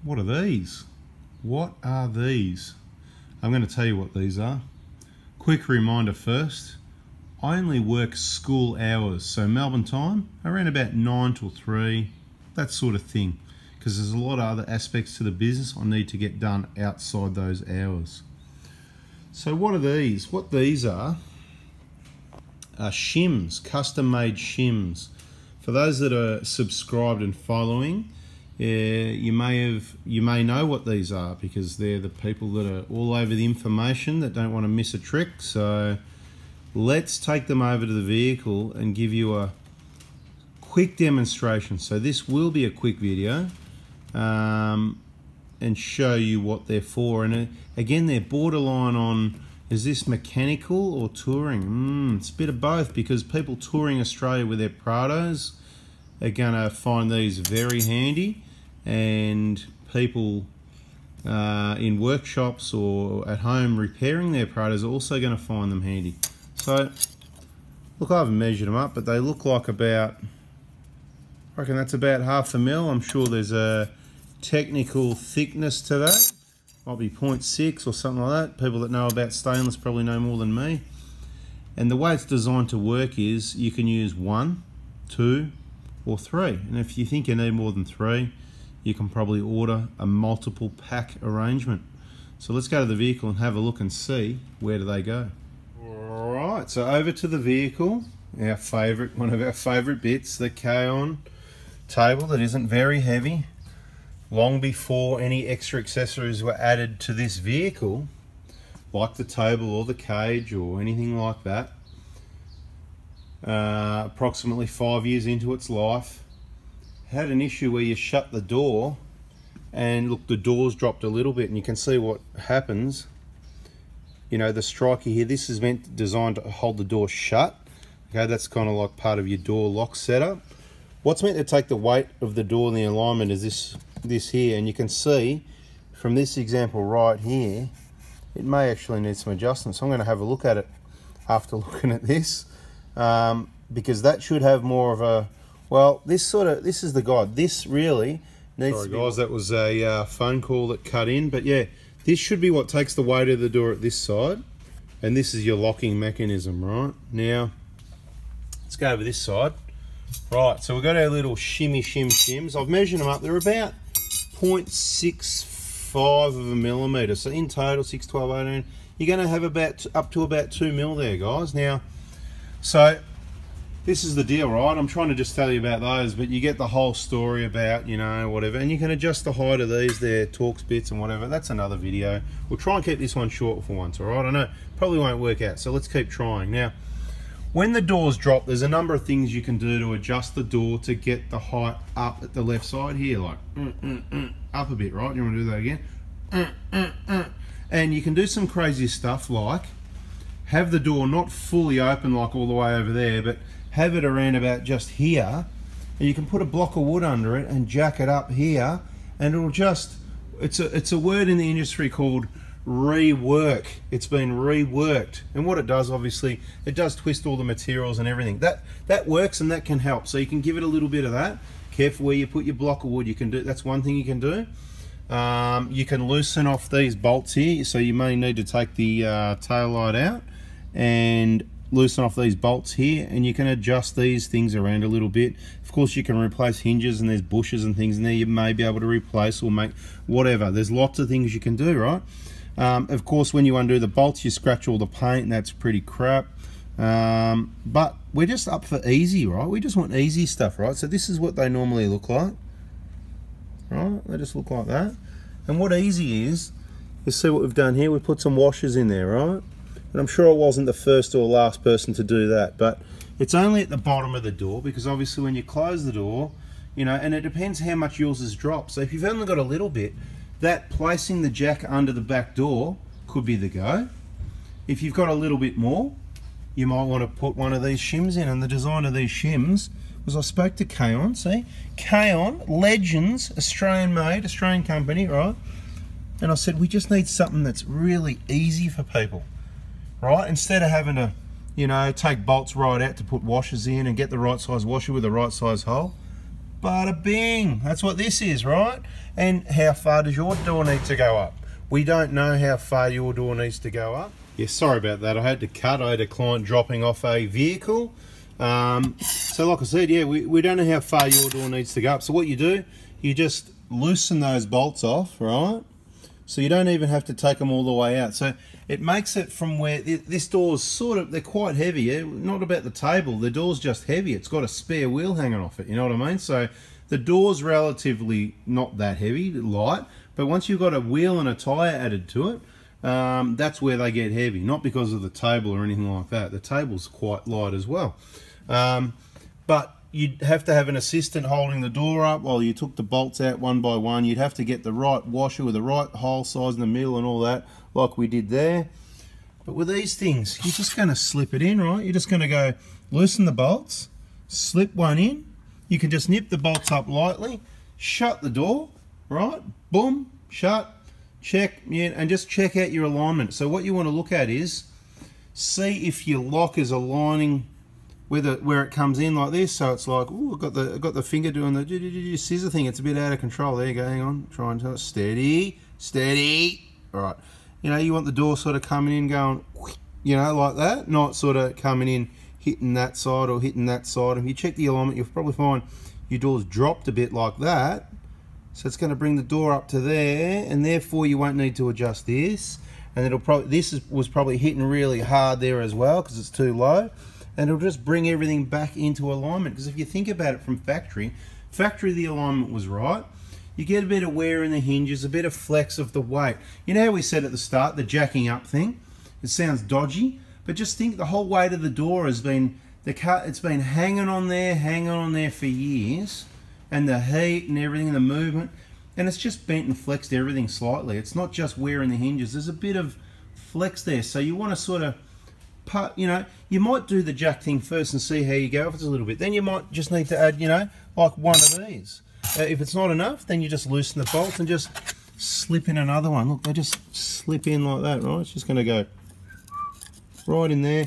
What are these? What are these? I'm going to tell you what these are. Quick reminder first, I only work school hours, so Melbourne time, around about 9 till 3, that sort of thing, because there's a lot of other aspects to the business I need to get done outside those hours. So what are these? What these are shims, custom made shims. For those that are subscribed and following, you may know what these are, because they're the people that are all over the information that don't want to miss a trick. So let's take them over to the vehicle and give you a quick demonstration. So this will be a quick video and show you what they're for. And again, they're borderline on, is this mechanical or touring? It's a bit of both, because people touring Australia with their Prados are gonna find these very handy, and people in workshops or at home repairing their Prados are also going to find them handy. So look, I haven't measured them up, but they look like about, I reckon that's about 0.5 mil. I'm sure there's a technical thickness to that, might be 0.6 or something like that. People that know about stainless probably know more than me. And the way it's designed to work is you can use 1, 2 or 3, and if you think you need more than 3, you can probably order a multiple pack arrangement. So let's go to the vehicle and have a look and see where do they go. Alright, so over to the vehicle, one of our favourite bits, the KAON table that isn't very heavy. Long before any extra accessories were added to this vehicle, like the table or the cage or anything like that, approximately 5 years into its life, had an issue where you shut the door and look, the door's dropped a little bit, and you can see what happens. You know, the striker here, this is designed to hold the door shut. Okay, that's kind of like part of your door lock setup. What's meant to take the weight of the door and the alignment is this here, and you can see from this example right here, it may actually need some adjustments. So I'm going to have a look at it after looking at this, because that should have more of a, well, this is the guide. This really needs to be... Sorry guys, that was a phone call that cut in, but yeah, this should be what takes the weight of the door at this side, and this is your locking mechanism, right? Now, let's go over this side. Right, so we've got our little shims. I've measured them up. They're about 0.65 of a millimetre. So in total, 6, 12, 18. You're going to have up to about 2 mil there, guys. Now, so this is the deal, right? I'm trying to just tell you about those, but you get the whole story about, you know, whatever. And you can adjust the height of these, their Torx bits and whatever. That's another video. We'll try and keep this one short for once, all right? I know, probably won't work out, so let's keep trying. Now, when the doors drop, there's a number of things you can do to adjust the door to get the height up at the left side here, like up a bit, right? You want to do that again? And you can do some crazy stuff like have the door not fully open like all the way over there, but have it around about just here, and you can put a block of wood under it and jack it up here, and it'll just, it's a word in the industry called rework. It's been reworked, and what it does, obviously, it does twist all the materials and everything. That works, and that can help. So you can give it a little bit of that. Careful where you put your block of wood. You can do, that's one thing you can do. You can loosen off these bolts here, so you may need to take the tail light out and loosen off these bolts here, and you can adjust these things around a little bit. Of course, you can replace hinges, and there's bushes and things in there you may be able to replace or make whatever. There's lots of things you can do, right? Of course, when you undo the bolts, you scratch all the paint, and that's pretty crap. But we're just up for easy, right? We just want easy stuff, right? So this is what they normally look like, right? They just look like that. And what easy is, you see what we've done here? We put some washers in there, right? And I'm sure I wasn't the first or last person to do that, but it's only at the bottom of the door, because obviously when you close the door, you know, and it depends how much yours is dropped. So if you've only got a little bit, that placing the jack under the back door could be the go. If you've got a little bit more, you might want to put one of these shims in. And the design of these shims was, I spoke to KAON, see? KAON, legends, Australian made, Australian company, right? And I said, we just need something that's really easy for people, right? Instead of having to, you know, take bolts right out to put washers in and get the right size washer with the right size hole. Bada bing. That's what this is, right? And how far does your door need to go up? We don't know how far your door needs to go up. Yeah, sorry about that. I had to cut. I had a client dropping off a vehicle. So like I said, yeah, we don't know how far your door needs to go up. So what you do, you just loosen those bolts off, right? So you don't even have to take them all the way out. So it makes it from where this door's sort of, they're quite heavy. Yeah? Not about the table, the door's just heavy. It's got a spare wheel hanging off it, you know what I mean? So the door's relatively not that heavy, light, but once you've got a wheel and a tyre added to it, that's where they get heavy. Not because of the table or anything like that. The table's quite light as well. But you'd have to have an assistant holding the door up while you took the bolts out one by one. You'd have to get the right washer with the right hole size in the middle and all that, like we did there. But with these things, you're just going to slip it in, right? You're just going to go loosen the bolts, slip one in. You can just nip the bolts up lightly, shut the door, right? Boom, shut, check, yeah, and just check out your alignment. So what you want to look at is, see if your lock is aligning where it comes in like this. So it's like, ooh, I've got the finger doing the scissor thing. It's a bit out of control. There you go, hang on, try and tell it, steady, steady. All right, you know, you want the door sort of coming in going, you know, like that, not sort of coming in, hitting that side or hitting that side. If you check the alignment, you'll probably find your door's dropped a bit like that. So it's going to bring the door up to there, and therefore you won't need to adjust this. And it'll probably, was probably hitting really hard there as well because it's too low. And it'll just bring everything back into alignment. Because if you think about it from factory the alignment was right. You get a bit of wear in the hinges, a bit of flex of the weight. You know how we said at the start, the jacking up thing? It sounds dodgy, but just think the whole weight of the door has been, it's been hanging on there for years. And the heat and everything and the movement. And it's just bent and flexed everything slightly. It's not just wear in the hinges. There's a bit of flex there. So you want to sort of, you know, you might do the jack thing first and see how you go if it's a little bit. Then you might just need to add, you know, like one of these. If it's not enough, then you just loosen the bolts and just slip in another one. Look, they just slip in like that, right? It's just going to go right in there.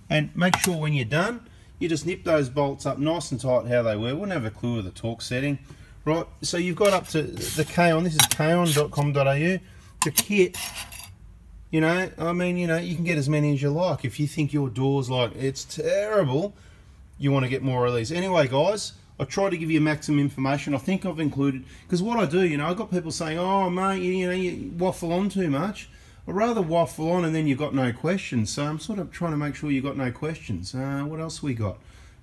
And make sure when you're done, you just nip those bolts up nice and tight how they were. Wouldn't have a clue of the torque setting. Right, so you've got up to the KAON. This is kaon.com.au. The kit, you know, I mean, you know, you can get as many as you like. If you think your door's like, it's terrible, you want to get more of these. Anyway, guys, I try to give you maximum information. I think I've included, because what I do, you know, I've got people saying, oh, mate, you know, you waffle on too much. I'd rather waffle on and then you've got no questions. So I'm sort of trying to make sure you've got no questions. What else we got?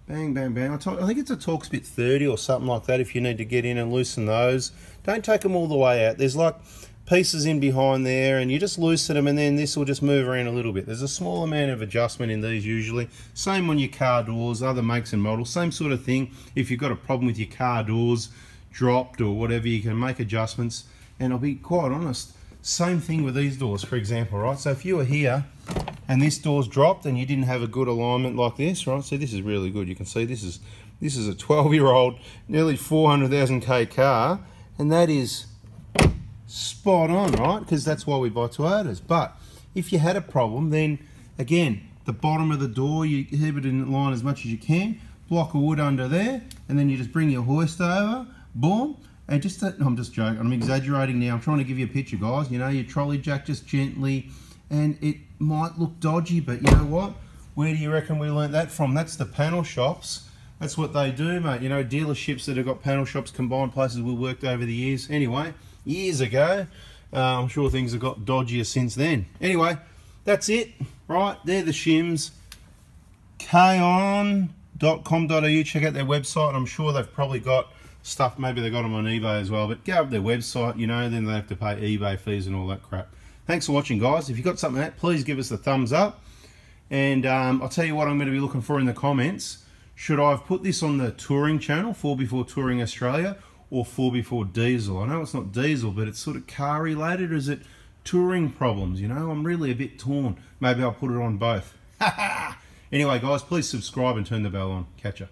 Bang, bang, bang. I think it's a Torx-Bit 30 or something like that if you need to get in and loosen those. Don't take them all the way out. There's like pieces in behind there and you just loosen them and then this will just move around a little bit. There's a small amount of adjustment in these usually. Same on your car doors, other makes and models. Same sort of thing. If you've got a problem with your car doors dropped or whatever, you can make adjustments. And I'll be quite honest, same thing with these doors, for example, right? So if you were here and this door's dropped and you didn't have a good alignment like this, right? So this is really good. You can see this is a 12-year-old, nearly 400,000k car, and that is spot on, right? Because that's why we buy Toyotas. But if you had a problem, then again, the bottom of the door, you keep it in line as much as you can, block of wood under there, and then you just bring your hoist over, boom. And just, I'm just joking, I'm exaggerating now, I'm trying to give you a picture, guys. You know, your trolley jack just gently, and it might look dodgy, but you know what? Where do you reckon we learnt that from? That's the panel shops. That's what they do, mate. You know, dealerships that have got panel shops, combined places we worked over the years. Anyway, years ago. I'm sure things have got dodgier since then. Anyway, that's it, right? They're the shims. KAON.com.au, check out their website. I'm sure they've probably got stuff, maybe they got them on eBay as well, but go up their website, you know, then they have to pay eBay fees and all that crap. Thanks for watching, guys. If you got something out, please give us a thumbs up. And I'll tell you what I'm going to be looking for in the comments. Should I have put this on the touring channel, 4x4 Touring Australia, or 4x4 Diesel? I know it's not diesel, but it's sort of car related, or is it touring problems? You know, I'm really a bit torn. Maybe I'll put it on both. Anyway, guys, please subscribe and turn the bell on. Catch ya.